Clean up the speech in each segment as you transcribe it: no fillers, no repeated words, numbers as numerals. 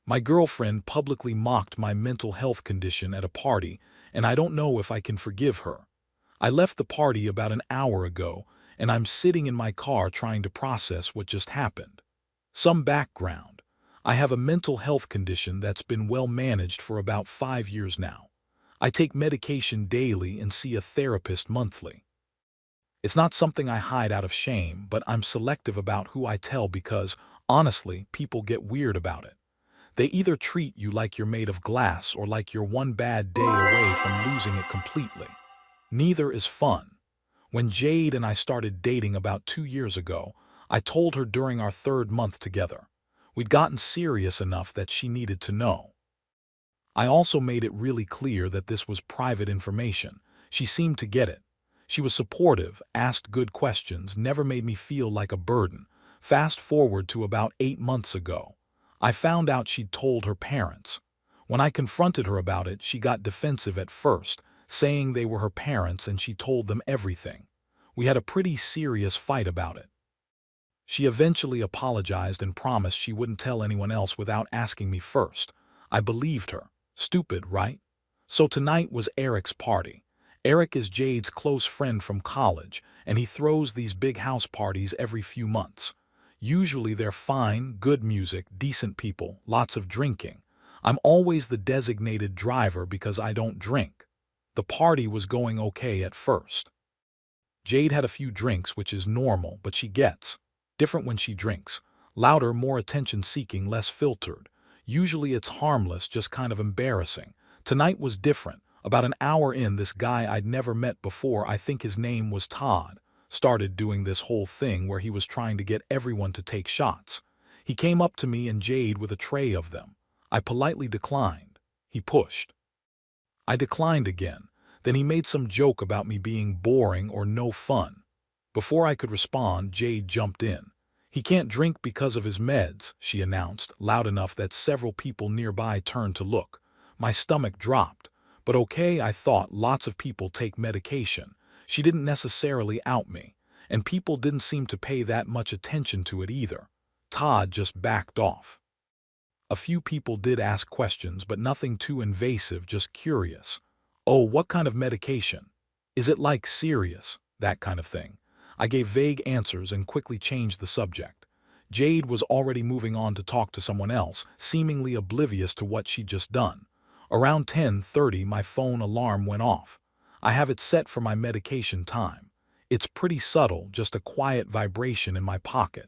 My girlfriend publicly mocked my mental health condition at a party, and I don't know if I can forgive her. I left the party about an hour ago, and I'm sitting in my car trying to process what just happened. Some background. I have a mental health condition that's been well managed for about 5 years now. I take medication daily and see a therapist monthly. It's not something I hide out of shame, but I'm selective about who I tell because, honestly, people get weird about it. They either treat you like you're made of glass or like you're one bad day away from losing it completely. Neither is fun. When Jade and I started dating about 2 years ago, I told her during our third month together. We'd gotten serious enough that she needed to know. I also made it really clear that this was private information. She seemed to get it. She was supportive, asked good questions, never made me feel like a burden. Fast forward to about 8 months ago. I found out she'd told her parents. When I confronted her about it, she got defensive at first, saying they were her parents and she told them everything. We had a pretty serious fight about it. She eventually apologized and promised she wouldn't tell anyone else without asking me first. I believed her. Stupid, right? So tonight was Eric's party. Eric is Jade's close friend from college, and he throws these big house parties every few months. Usually they're fine, good music, decent people, lots of drinking. I'm always the designated driver because I don't drink. The party was going okay at first. Jade had a few drinks, which is normal, but she gets different when she drinks. Louder, more attention-seeking, less filtered. Usually it's harmless, just kind of embarrassing. Tonight was different. About an hour in, this guy I'd never met before, I think his name was Todd, started doing this whole thing where he was trying to get everyone to take shots. He came up to me and Jade with a tray of them. I politely declined. He pushed. I declined again. Then he made some joke about me being boring or no fun. Before I could respond, Jade jumped in. He can't drink because of his meds, she announced, loud enough that several people nearby turned to look. My stomach dropped. But okay, I thought, lots of people take medication. She didn't necessarily out me, and people didn't seem to pay that much attention to it either. Todd just backed off. A few people did ask questions, but nothing too invasive, just curious. Oh, what kind of medication? Is it like serious? That kind of thing. I gave vague answers and quickly changed the subject. Jade was already moving on to talk to someone else, seemingly oblivious to what she'd just done. Around 10:30, my phone alarm went off. I have it set for my medication time. It's pretty subtle, just a quiet vibration in my pocket.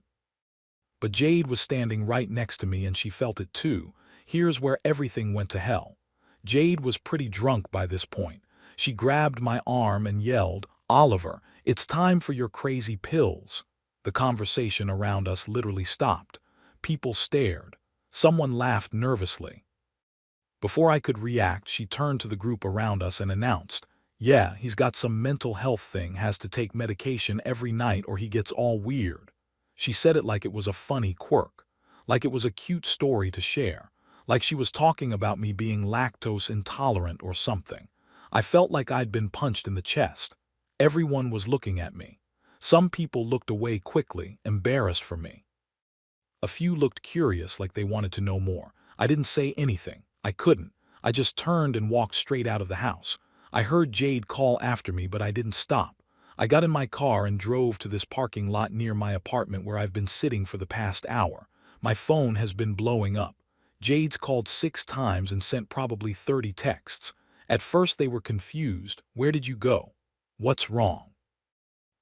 But Jade was standing right next to me and she felt it too. Here's where everything went to hell. Jade was pretty drunk by this point. She grabbed my arm and yelled, "Oliver, it's time for your crazy pills." The conversation around us literally stopped. People stared. Someone laughed nervously. Before I could react, she turned to the group around us and announced, "Yeah, he's got some mental health thing, has to take medication every night or he gets all weird." She said it like it was a funny quirk, like it was a cute story to share, like she was talking about me being lactose intolerant or something. I felt like I'd been punched in the chest. Everyone was looking at me. Some people looked away quickly, embarrassed for me. A few looked curious, like they wanted to know more. I didn't say anything. I couldn't. I just turned and walked straight out of the house. I heard Jade call after me, but I didn't stop. I got in my car and drove to this parking lot near my apartment where I've been sitting for the past hour. My phone has been blowing up. Jade's called 6 times and sent probably 30 texts. At first they were confused. Where did you go? What's wrong?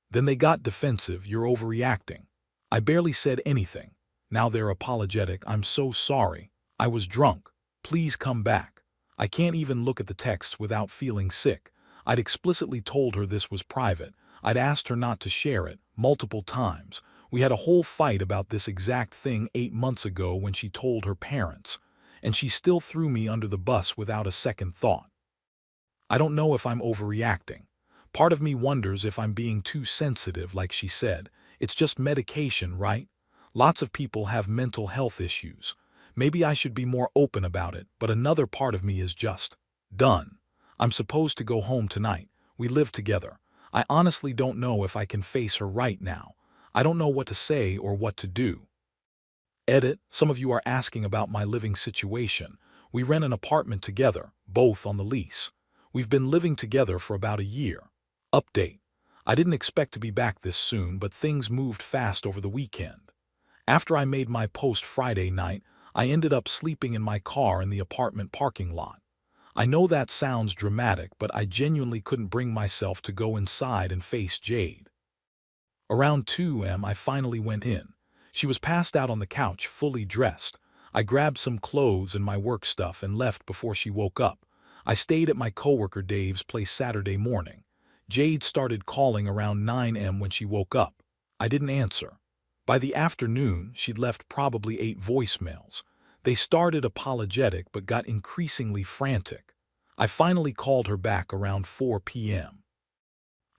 Then they got defensive. You're overreacting. I barely said anything. Now they're apologetic. I'm so sorry. I was drunk. Please come back. I can't even look at the texts without feeling sick. I'd explicitly told her this was private. I'd asked her not to share it, multiple times. We had a whole fight about this exact thing 8 months ago when she told her parents. And she still threw me under the bus without a second thought. I don't know if I'm overreacting. Part of me wonders if I'm being too sensitive, like she said. It's just medication, right? Lots of people have mental health issues. Maybe I should be more open about it, but another part of me is just done. I'm supposed to go home tonight. We live together. I honestly don't know if I can face her right now. I don't know what to say or what to do. Edit, some of you are asking about my living situation. We rent an apartment together, both on the lease. We've been living together for about a year. Update. I didn't expect to be back this soon, but things moved fast over the weekend. After I made my post Friday night, I ended up sleeping in my car in the apartment parking lot. I know that sounds dramatic, but I genuinely couldn't bring myself to go inside and face Jade. Around 2 a.m. I finally went in. She was passed out on the couch, fully dressed. I grabbed some clothes and my work stuff and left before she woke up. I stayed at my coworker Dave's place Saturday morning. Jade started calling around 9 a.m. when she woke up. I didn't answer. By the afternoon, she'd left probably 8 voicemails. They started apologetic but got increasingly frantic. I finally called her back around 4 p.m.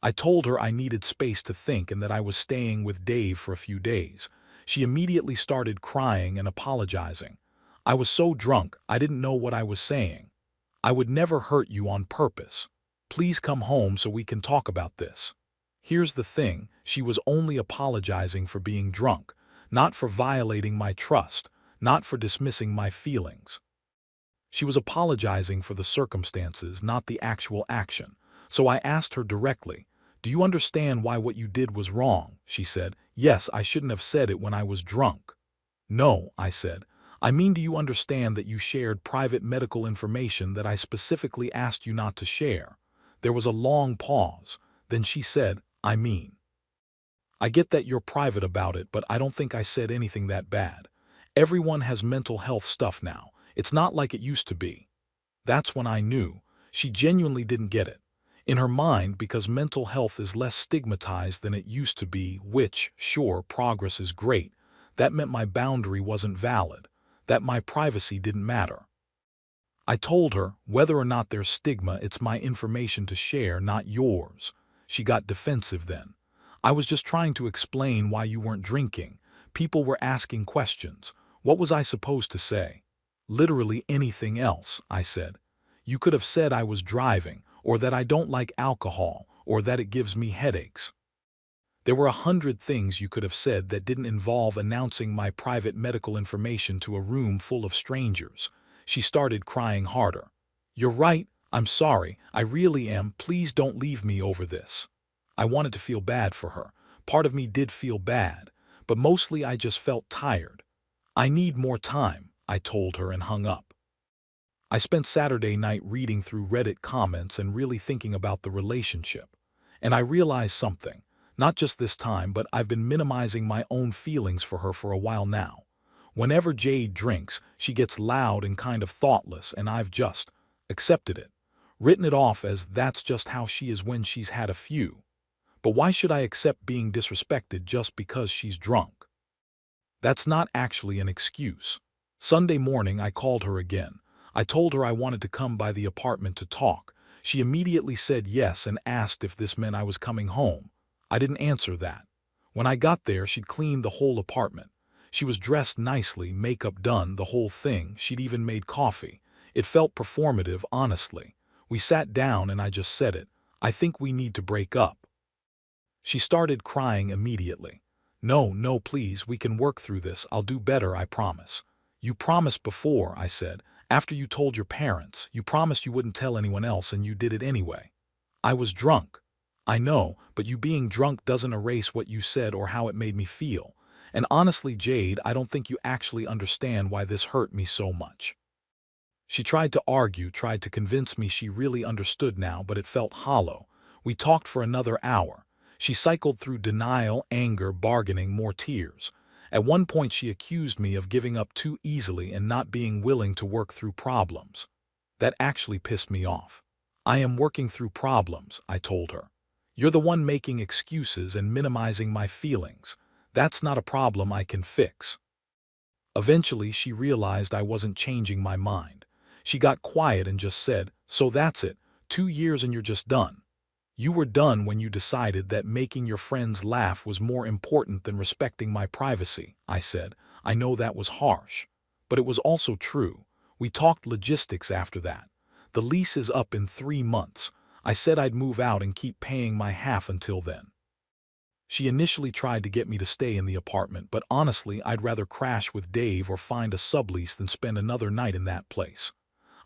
I told her I needed space to think and that I was staying with Dave for a few days. She immediately started crying and apologizing. I was so drunk, I didn't know what I was saying. I would never hurt you on purpose. Please come home so we can talk about this. Here's the thing, she was only apologizing for being drunk, not for violating my trust, not for dismissing my feelings. She was apologizing for the circumstances, not the actual action. So I asked her directly, "Do you understand why what you did was wrong?" She said, "Yes, I shouldn't have said it when I was drunk." "No," I said. "I mean, do you understand that you shared private medical information that I specifically asked you not to share?" There was a long pause. Then she said, "I mean, I get that you're private about it, but I don't think I said anything that bad. Everyone has mental health stuff now. It's not like it used to be." That's when I knew. She genuinely didn't get it. In her mind, because mental health is less stigmatized than it used to be, which, sure, progress is great, that meant my boundary wasn't valid, that my privacy didn't matter. I told her, whether or not there's stigma, it's my information to share, not yours. She got defensive then. "I was just trying to explain why you weren't drinking. People were asking questions. What was I supposed to say?" "Literally anything else," I said. "You could have said I was driving, or that I don't like alcohol, or that it gives me headaches. There were 100 things you could have said that didn't involve announcing my private medical information to a room full of strangers." She started crying harder. "You're right, I'm sorry, I really am, please don't leave me over this." I wanted to feel bad for her. Part of me did feel bad, but mostly I just felt tired. "I need more time," I told her and hung up. I spent Saturday night reading through Reddit comments and really thinking about the relationship. And I realized something. Not just this time, but I've been minimizing my own feelings for her for a while now. Whenever Jade drinks, she gets loud and kind of thoughtless, and I've just accepted it. Written it off as that's just how she is when she's had a few. But why should I accept being disrespected just because she's drunk? That's not actually an excuse. Sunday morning, I called her again. I told her I wanted to come by the apartment to talk. She immediately said yes and asked if this meant I was coming home. I didn't answer that. When I got there, she'd cleaned the whole apartment. She was dressed nicely, makeup done, the whole thing. She'd even made coffee. It felt performative, honestly. We sat down and I just said it. "I think we need to break up." She started crying immediately. "No, no, please, we can work through this. I'll do better, I promise." "You promised before," I said. "After you told your parents, you promised you wouldn't tell anyone else and you did it anyway." "I was drunk." "I know, but you being drunk doesn't erase what you said or how it made me feel. And honestly, Jade, I don't think you actually understand why this hurt me so much." She tried to argue, tried to convince me she really understood now, but it felt hollow. We talked for another hour. She cycled through denial, anger, bargaining, more tears. At one point she accused me of giving up too easily and not being willing to work through problems. That actually pissed me off. "I am working through problems," I told her. "You're the one making excuses and minimizing my feelings. That's not a problem I can fix." Eventually she realized I wasn't changing my mind. She got quiet and just said, "So that's it, 2 years and you're just done. You were done when you decided that making your friends laugh was more important than respecting my privacy." I said. I know that was harsh, but it was also true. We talked logistics after that. The lease is up in 3 months. I said I'd move out and keep paying my half until then. She initially tried to get me to stay in the apartment, but honestly, I'd rather crash with Dave or find a sublease than spend another night in that place.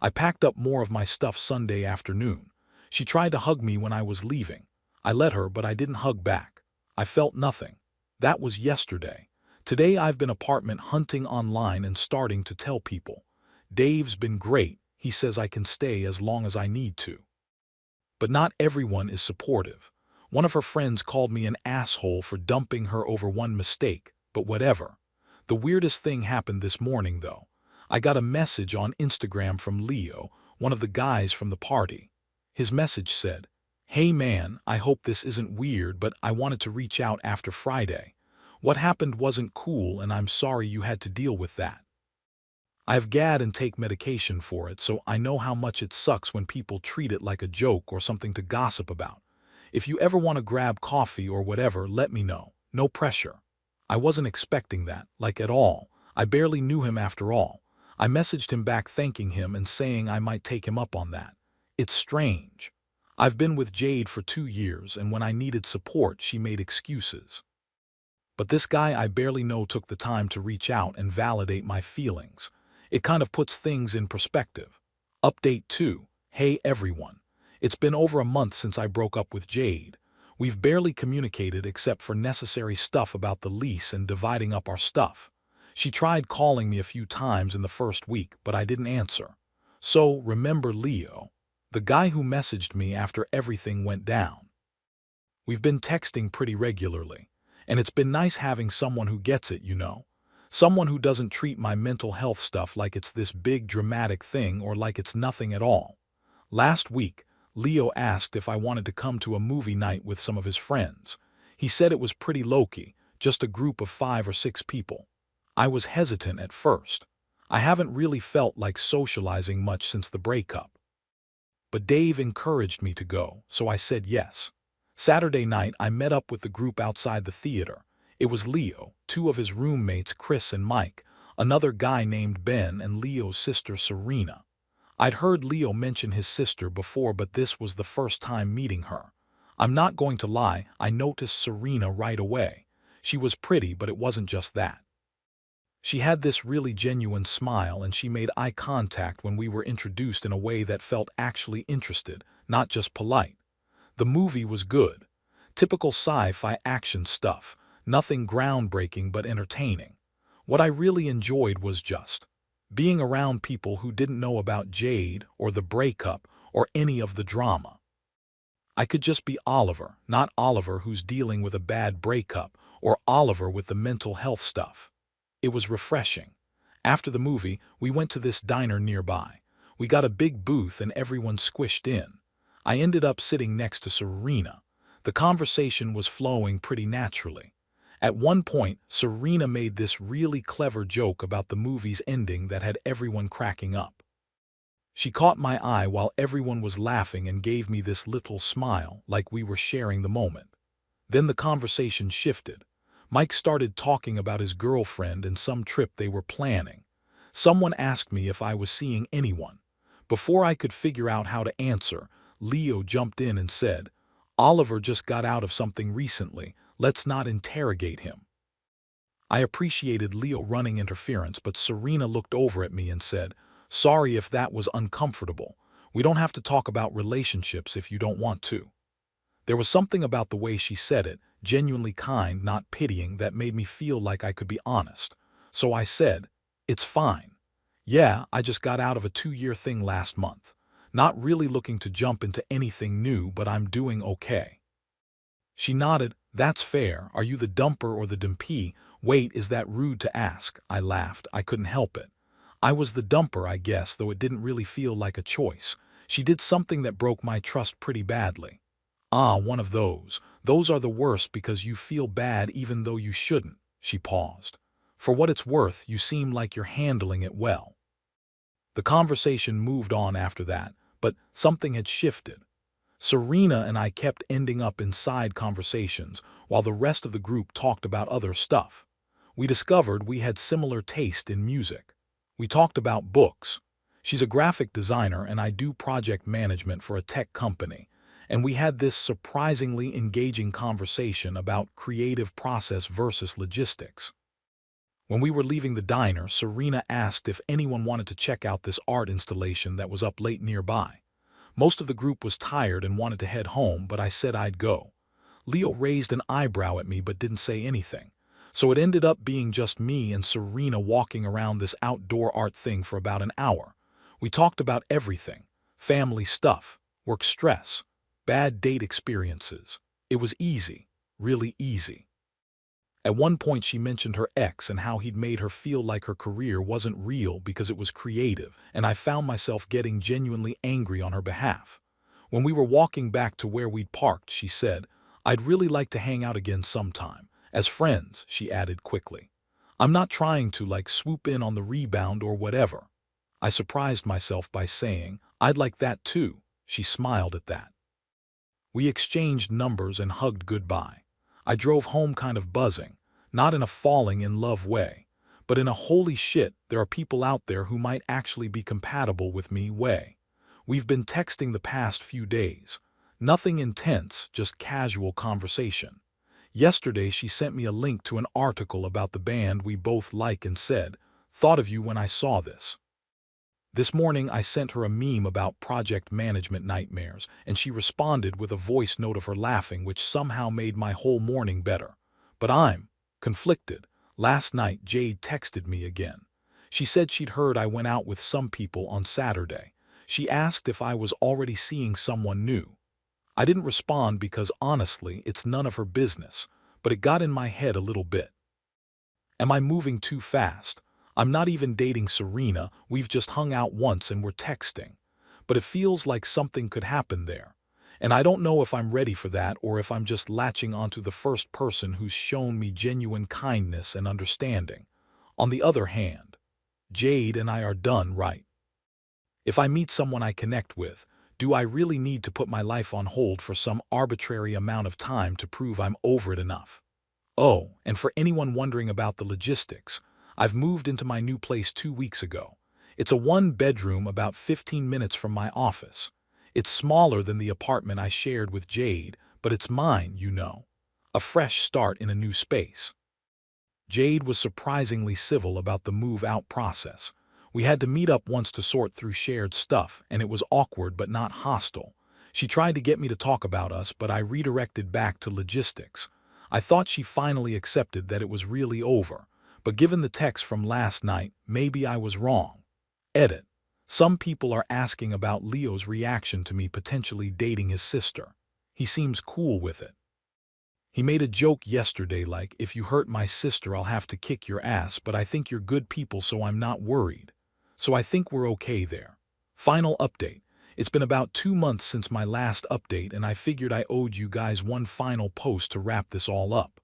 I packed up more of my stuff Sunday afternoon. She tried to hug me when I was leaving. I let her, but I didn't hug back. I felt nothing. That was yesterday. Today I've been apartment hunting online and starting to tell people. Dave's been great. He says I can stay as long as I need to. But not everyone is supportive. One of her friends called me an asshole for dumping her over one mistake, but whatever. The weirdest thing happened this morning, though. I got a message on Instagram from Leo, one of the guys from the party. His message said, "Hey man, I hope this isn't weird, but I wanted to reach out after Friday. What happened wasn't cool and I'm sorry you had to deal with that. I have GAD and take medication for it, so I know how much it sucks when people treat it like a joke or something to gossip about. If you ever want to grab coffee or whatever, let me know. No pressure." I wasn't expecting that, like at all. I barely knew him after all. I messaged him back thanking him and saying I might take him up on that. It's strange. I've been with Jade for 2 years, and when I needed support, she made excuses. But this guy I barely know took the time to reach out and validate my feelings. It kind of puts things in perspective. Update 2. Hey everyone. It's been over a month since I broke up with Jade. We've barely communicated except for necessary stuff about the lease and dividing up our stuff. She tried calling me a few times in the first week, but I didn't answer. So, remember Leo, the guy who messaged me after everything went down. We've been texting pretty regularly. And it's been nice having someone who gets it, you know. Someone who doesn't treat my mental health stuff like it's this big dramatic thing or like it's nothing at all. Last week, Leo asked if I wanted to come to a movie night with some of his friends. He said it was pretty low-key, just a group of 5 or 6 people. I was hesitant at first. I haven't really felt like socializing much since the breakup. But Dave encouraged me to go, so I said yes. Saturday night, I met up with the group outside the theater. It was Leo, 2 of his roommates, Chris and Mike, another guy named Ben, and Leo's sister, Serena. I'd heard Leo mention his sister before, but this was the first time meeting her. I'm not going to lie, I noticed Serena right away. She was pretty, but it wasn't just that. She had this really genuine smile, and she made eye contact when we were introduced in a way that felt actually interested, not just polite. The movie was good. Typical sci-fi action stuff. Nothing groundbreaking but entertaining. What I really enjoyed was just being around people who didn't know about Jade or the breakup or any of the drama. I could just be Oliver, not Oliver who's dealing with a bad breakup or Oliver with the mental health stuff. It was refreshing. After the movie, we went to this diner nearby. We got a big booth and everyone squished in. I ended up sitting next to Serena. The conversation was flowing pretty naturally. At one point, Serena made this really clever joke about the movie's ending that had everyone cracking up. She caught my eye while everyone was laughing and gave me this little smile, like we were sharing the moment. Then the conversation shifted. Mike started talking about his girlfriend and some trip they were planning. Someone asked me if I was seeing anyone. Before I could figure out how to answer, Leo jumped in and said, "Oliver just got out of something recently. Let's not interrogate him." I appreciated Leo running interference, but Serena looked over at me and said, "Sorry if that was uncomfortable. We don't have to talk about relationships if you don't want to." There was something about the way she said it, genuinely kind, not pitying, that made me feel like I could be honest. So I said, "It's fine. Yeah, I just got out of a 2-year thing last month. Not really looking to jump into anything new, but I'm doing okay." She nodded. "That's fair. Are you the dumper or the dumpee? Wait, is that rude to ask?" I laughed. I couldn't help it. I was the dumper, I guess, though it didn't really feel like a choice. She did something that broke my trust pretty badly. "Ah, one of those. Those are the worst because you feel bad even though you shouldn't." She paused. "For what it's worth, you seem like you're handling it well." The conversation moved on after that, but something had shifted. Serena and I kept ending up in side conversations while the rest of the group talked about other stuff. We discovered we had similar taste in music. We talked about books. She's a graphic designer and I do project management for a tech company, and we had this surprisingly engaging conversation about creative process versus logistics. When we were leaving the diner, Serena asked if anyone wanted to check out this art installation that was up late nearby. Most of the group was tired and wanted to head home, but I said I'd go. Leo raised an eyebrow at me but didn't say anything. So it ended up being just me and Serena walking around this outdoor art thing for about an hour. We talked about everything: family stuff, work stress, bad date experiences. It was easy, really easy. At one point she mentioned her ex and how he'd made her feel like her career wasn't real because it was creative, and I found myself getting genuinely angry on her behalf. When we were walking back to where we'd parked, she said, "I'd really like to hang out again sometime. As friends," she added quickly. "I'm not trying to swoop in on the rebound or whatever." I surprised myself by saying, "I'd like that too." She smiled at that. We exchanged numbers and hugged goodbye. I drove home kind of buzzing, not in a falling in love way, but in a holy shit, there are people out there who might actually be compatible with me way. We've been texting the past few days. Nothing intense, just casual conversation. Yesterday she sent me a link to an article about the band we both like and said, "Thought of you when I saw this." This morning I sent her a meme about project management nightmares, and she responded with a voice note of her laughing, which somehow made my whole morning better. But I'm conflicted. Last night Jade texted me again. She said she'd heard I went out with some people on Saturday. She asked if I was already seeing someone new. I didn't respond because honestly it's none of her business, but it got in my head a little bit. Am I moving too fast? I'm not even dating Serena, we've just hung out once and we're texting. But it feels like something could happen there. And I don't know if I'm ready for that or if I'm just latching onto the first person who's shown me genuine kindness and understanding. On the other hand, Jade and I are done, right? If I meet someone I connect with, do I really need to put my life on hold for some arbitrary amount of time to prove I'm over it enough? Oh, and for anyone wondering about the logistics, I've moved into my new place 2 weeks ago. It's a one-bedroom about 15 minutes from my office. It's smaller than the apartment I shared with Jade, but it's mine, you know. A fresh start in a new space. Jade was surprisingly civil about the move-out process. We had to meet up once to sort through shared stuff, and it was awkward but not hostile. She tried to get me to talk about us, but I redirected back to logistics. I thought she finally accepted that it was really over, but given the text from last night, maybe I was wrong. Edit. Some people are asking about Leo's reaction to me potentially dating his sister. He seems cool with it. He made a joke yesterday like, "If you hurt my sister, I'll have to kick your ass, but I think you're good people, so I'm not worried." So I think we're okay there. Final update. It's been about 2 months since my last update, and I figured I owed you guys one final post to wrap this all up.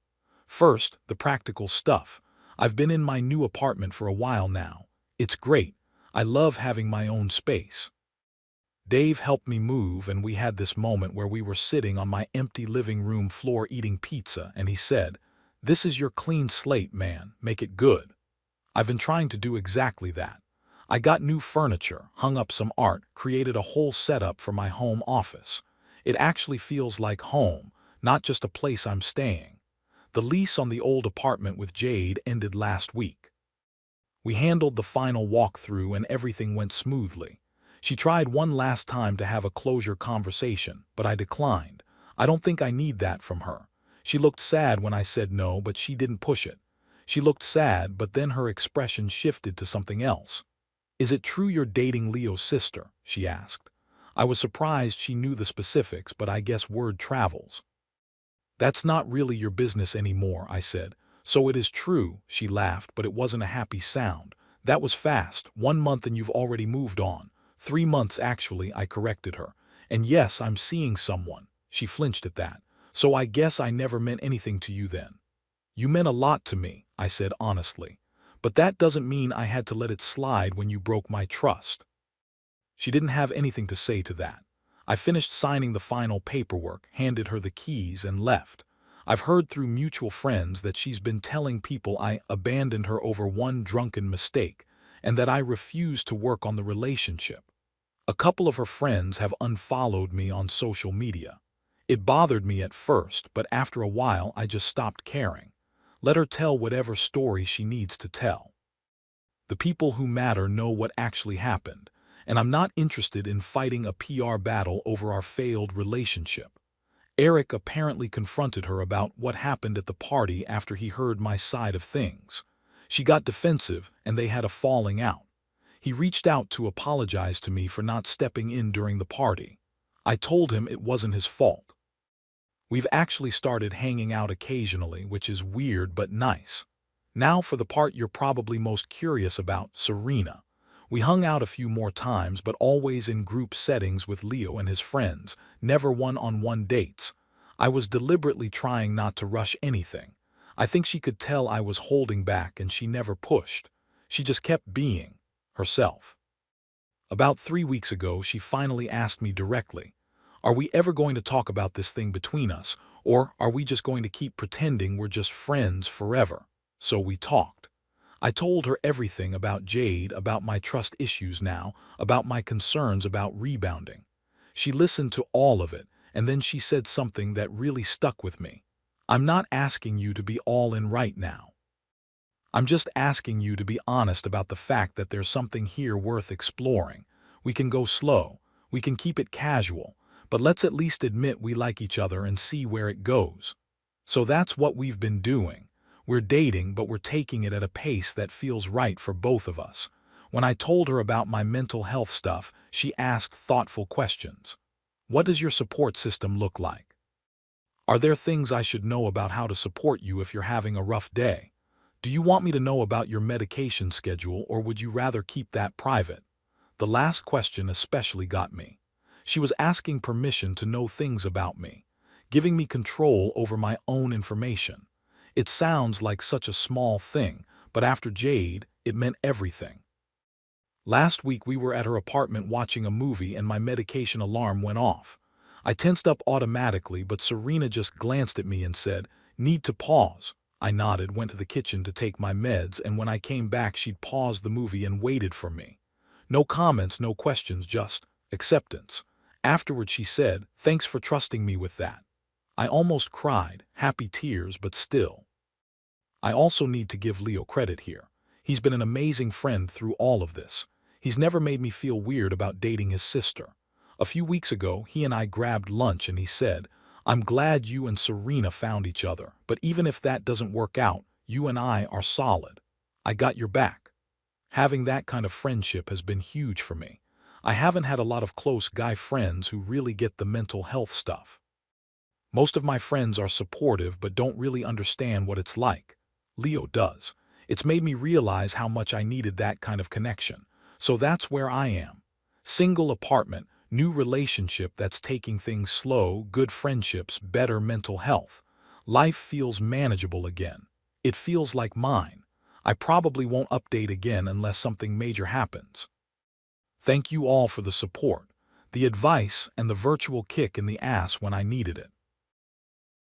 First, the practical stuff. I've been in my new apartment for a while now. It's great. I love having my own space. Dave helped me move, and we had this moment where we were sitting on my empty living room floor eating pizza, and he said, "This is your clean slate, man. Make it good." I've been trying to do exactly that. I got new furniture, hung up some art, created a whole setup for my home office. It actually feels like home, not just a place I'm staying. The lease on the old apartment with Jade ended last week. We handled the final walkthrough and everything went smoothly. She tried one last time to have a closure conversation, but I declined. I don't think I need that from her. She looked sad when I said no, but she didn't push it. She looked sad, but then her expression shifted to something else. "Is it true you're dating Leo's sister?" she asked. I was surprised she knew the specifics, but I guess word travels. "That's not really your business anymore," I said. "So it is true," she laughed, but it wasn't a happy sound. "That was fast. 1 month and you've already moved on." 3 months actually, I corrected her. "And yes, I'm seeing someone." She flinched at that. "So I guess I never meant anything to you then." "You meant a lot to me," I said honestly. "But that doesn't mean I had to let it slide when you broke my trust." She didn't have anything to say to that. I finished signing the final paperwork, handed her the keys, and left. I've heard through mutual friends that she's been telling people I abandoned her over one drunken mistake, and that I refused to work on the relationship. A couple of her friends have unfollowed me on social media. It bothered me at first, but after a while I just stopped caring. Let her tell whatever story she needs to tell. The people who matter know what actually happened, and I'm not interested in fighting a PR battle over our failed relationship. Eric apparently confronted her about what happened at the party after he heard my side of things. She got defensive and they had a falling out. He reached out to apologize to me for not stepping in during the party. I told him it wasn't his fault. We've actually started hanging out occasionally, which is weird but nice. Now for the part you're probably most curious about, Serena. We hung out a few more times, but always in group settings with Leo and his friends, never one-on-one dates. I was deliberately trying not to rush anything. I think she could tell I was holding back and she never pushed. She just kept being herself. About 3 weeks ago, she finally asked me directly, "Are we ever going to talk about this thing between us, or are we just going to keep pretending we're just friends forever?" So we talked. I told her everything about Jade, about my trust issues now, about my concerns about rebounding. She listened to all of it, and then she said something that really stuck with me. "I'm not asking you to be all in right now. I'm just asking you to be honest about the fact that there's something here worth exploring. We can go slow, we can keep it casual, but let's at least admit we like each other and see where it goes." So that's what we've been doing. We're dating, but we're taking it at a pace that feels right for both of us. When I told her about my mental health stuff, she asked thoughtful questions. "What does your support system look like? Are there things I should know about how to support you if you're having a rough day? Do you want me to know about your medication schedule, or would you rather keep that private?" The last question especially got me. She was asking permission to know things about me, giving me control over my own information. It sounds like such a small thing, but after Jade, it meant everything. Last week we were at her apartment watching a movie and my medication alarm went off. I tensed up automatically, but Serena just glanced at me and said, "Need to pause." I nodded, went to the kitchen to take my meds, and when I came back she'd paused the movie and waited for me. No comments, no questions, just acceptance. Afterward she said, "Thanks for trusting me with that." I almost cried, happy tears, but still. I also need to give Leo credit here. He's been an amazing friend through all of this. He's never made me feel weird about dating his sister. A few weeks ago, he and I grabbed lunch and he said, "I'm glad you and Serena found each other, but even if that doesn't work out, you and I are solid. I got your back." Having that kind of friendship has been huge for me. I haven't had a lot of close guy friends who really get the mental health stuff. Most of my friends are supportive but don't really understand what it's like. Leo does. It's made me realize how much I needed that kind of connection. So that's where I am. Single apartment, new relationship that's taking things slow, good friendships, better mental health. Life feels manageable again. It feels like mine. I probably won't update again unless something major happens. Thank you all for the support, the advice, and the virtual kick in the ass when I needed it.